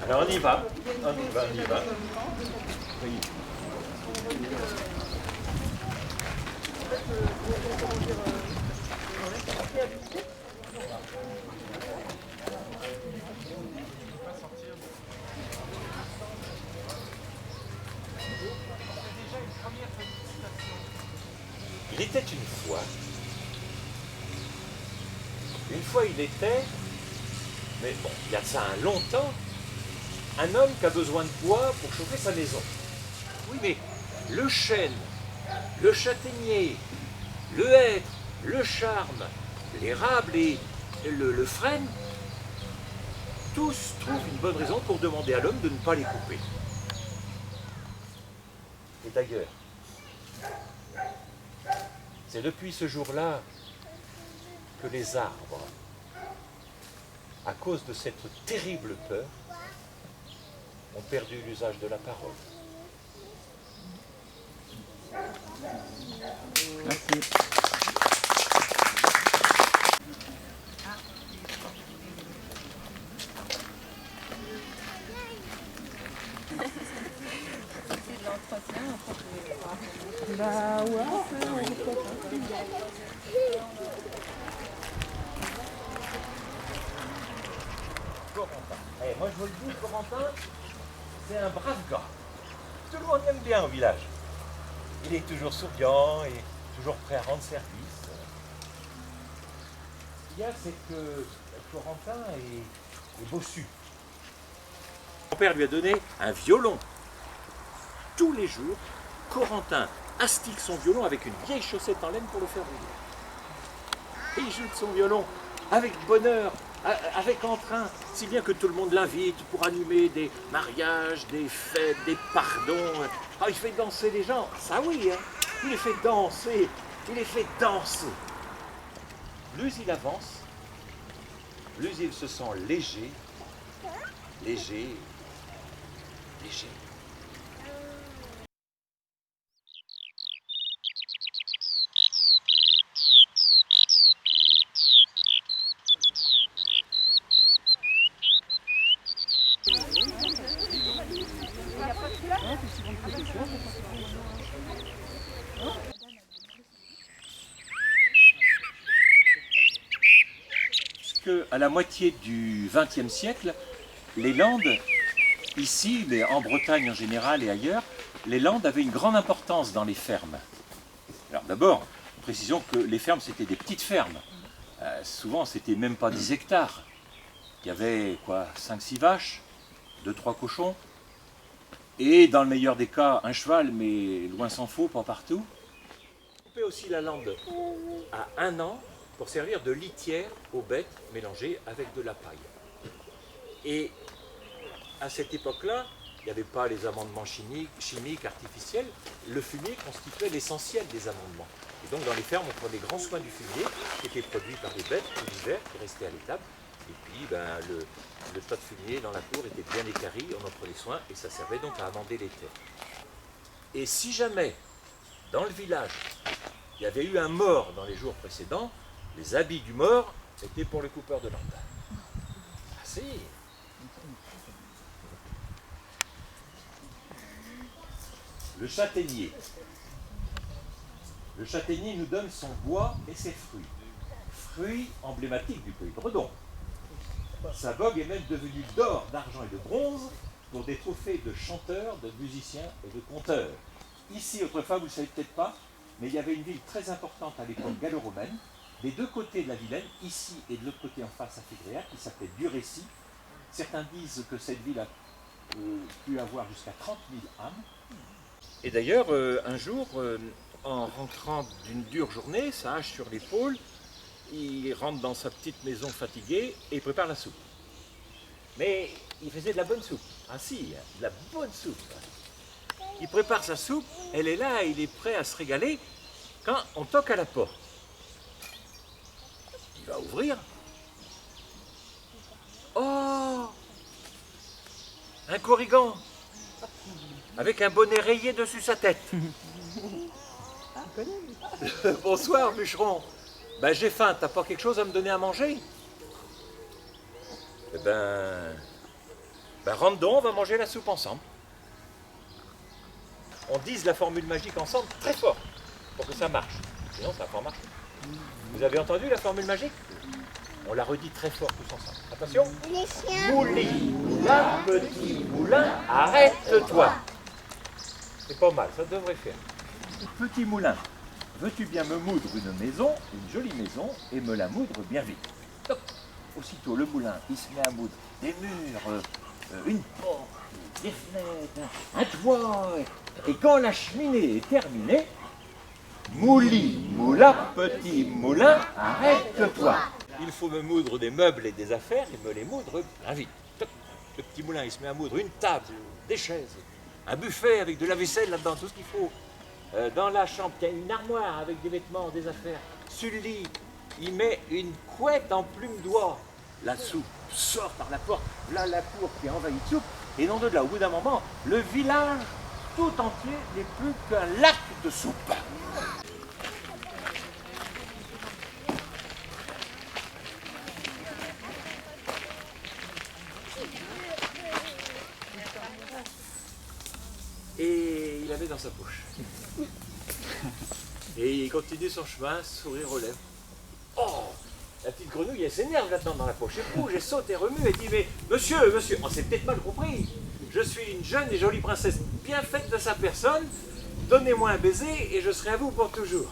Alors on y va, on y va, on y va. Oui. Il était une fois il était, mais bon, il y a de ça un long temps, un homme qui a besoin de bois pour chauffer sa maison. Oui, mais le chêne, le châtaignier, le hêtre, le charme, l'érable et le frêne, tous trouvent une bonne raison pour demander à l'homme de ne pas les couper. Et d'ailleurs, c'est depuis ce jour-là que les arbres, à cause de cette terrible peur, ont perdu l'usage de la parole. Merci. C'est de l'entretien, Bah ouais, Corentin. Eh, moi je vous le dis, Corentin, c'est un brave gars. Tout le monde l'aime bien au village. Il est toujours souriant et toujours prêt à rendre service. Ce qu'il y a, c'est que Corentin est bossu. Mon père lui a donné un violon. Tous les jours, Corentin astique son violon avec une vieille chaussette en laine pour le faire briller. Et il joue de son violon avec bonheur, avec entrain, si bien que tout le monde l'invite pour animer des mariages, des fêtes, des pardons. Ah, il fait danser les gens, ça oui, hein. Il les fait danser, il les fait danser. Plus il avance, plus il se sent léger, léger, léger. À la moitié du XXe siècle, les Landes, ici, mais en Bretagne en général et ailleurs, les Landes avaient une grande importance dans les fermes. Alors d'abord, précisons que les fermes, c'était des petites fermes. Souvent, c'était même pas 10 hectares. Il y avait quoi, 5-6 vaches, 2-3 cochons, et dans le meilleur des cas, un cheval, mais loin s'en faut, pas partout. On coupait aussi la lande à 1 an, pour servir de litière aux bêtes mélangées avec de la paille. Et à cette époque-là, il n'y avait pas les amendements chimiques, artificiels. Le fumier constituait l'essentiel des amendements. Et donc dans les fermes, on prenait grand soin du fumier qui était produit par les bêtes tout l'hiver, qui restait à l'étable. Et puis le tas de fumier dans la cour était bien équarri, on en prenait soin et ça servait donc à amender les terres. Et si jamais, dans le village, il y avait eu un mort dans les jours précédents, les habits du mort étaient pour le coupeur de lande. Ah si. Le châtaignier. Le châtaignier nous donne son bois et ses fruits. Fruits emblématiques du pays bredon. Sa vogue est même devenue d'or, d'argent et de bronze pour des trophées de chanteurs, de musiciens et de conteurs. Ici, autrefois, vous ne le savez peut-être pas, mais il y avait une ville très importante à l'époque gallo-romaine, des deux côtés de la Vilaine, ici et de l'autre côté en face à Fégréac, qui s'appelait Durécy. Certains disent que cette ville a pu avoir jusqu'à 30 000 âmes. Et d'ailleurs, un jour, en rentrant d'une dure journée, sa hache sur l'épaule, il rentre dans sa petite maison fatigué et il prépare la soupe. Mais il faisait de la bonne soupe. Ah si, de la bonne soupe. Il prépare sa soupe, elle est là, il est prêt à se régaler, quand on toque à la porte. Il va ouvrir. Oh! Un Corrigan! Avec un bonnet rayé dessus sa tête. Bonsoir, bûcheron. Ben, j'ai faim, t'as pas quelque chose à me donner à manger? Eh ben rentre donc, on va manger la soupe ensemble. On dise la formule magique ensemble très fort pour que ça marche. Sinon, ça va pas marcher. Vous avez entendu la formule magique? On la redit très fort tous ensemble. Attention. Les chiens. Mouli, moulin, petit moulin, arrête-toi. C'est pas mal, ça devrait faire. Petit moulin, veux-tu bien me moudre une maison, une jolie maison, et me la moudre bien vite? Toc. Aussitôt, le moulin, il se met à moudre des murs, une porte, des fenêtres, un toit. Et quand la cheminée est terminée, mouli, moulin, petit moulin, arrête-toi. Il faut me moudre des meubles et des affaires et me les moudre bien vite. Toc. Le petit moulin, il se met à moudre une table, des chaises, un buffet avec de la vaisselle là-dedans, tout ce qu'il faut. Dans la chambre, il y a une armoire avec des vêtements, des affaires. Sur le lit, il met une couette en plume d'oie. La soupe sort par la porte, là la cour qui est envahie de soupe. Et non de là, au bout d'un moment, le village tout entier n'est plus qu'un lac de soupe. Et il avait dans sa poche. Et il continue son chemin, sourire aux lèvres. Oh! La petite grenouille, elle s'énerve là-dedans dans la poche. Elle bouge, elle saute, elle remue, elle dit, mais monsieur, on s'est peut-être mal compris. Je suis une jeune et jolie princesse bien faite de sa personne. Donnez-moi un baiser et je serai à vous pour toujours.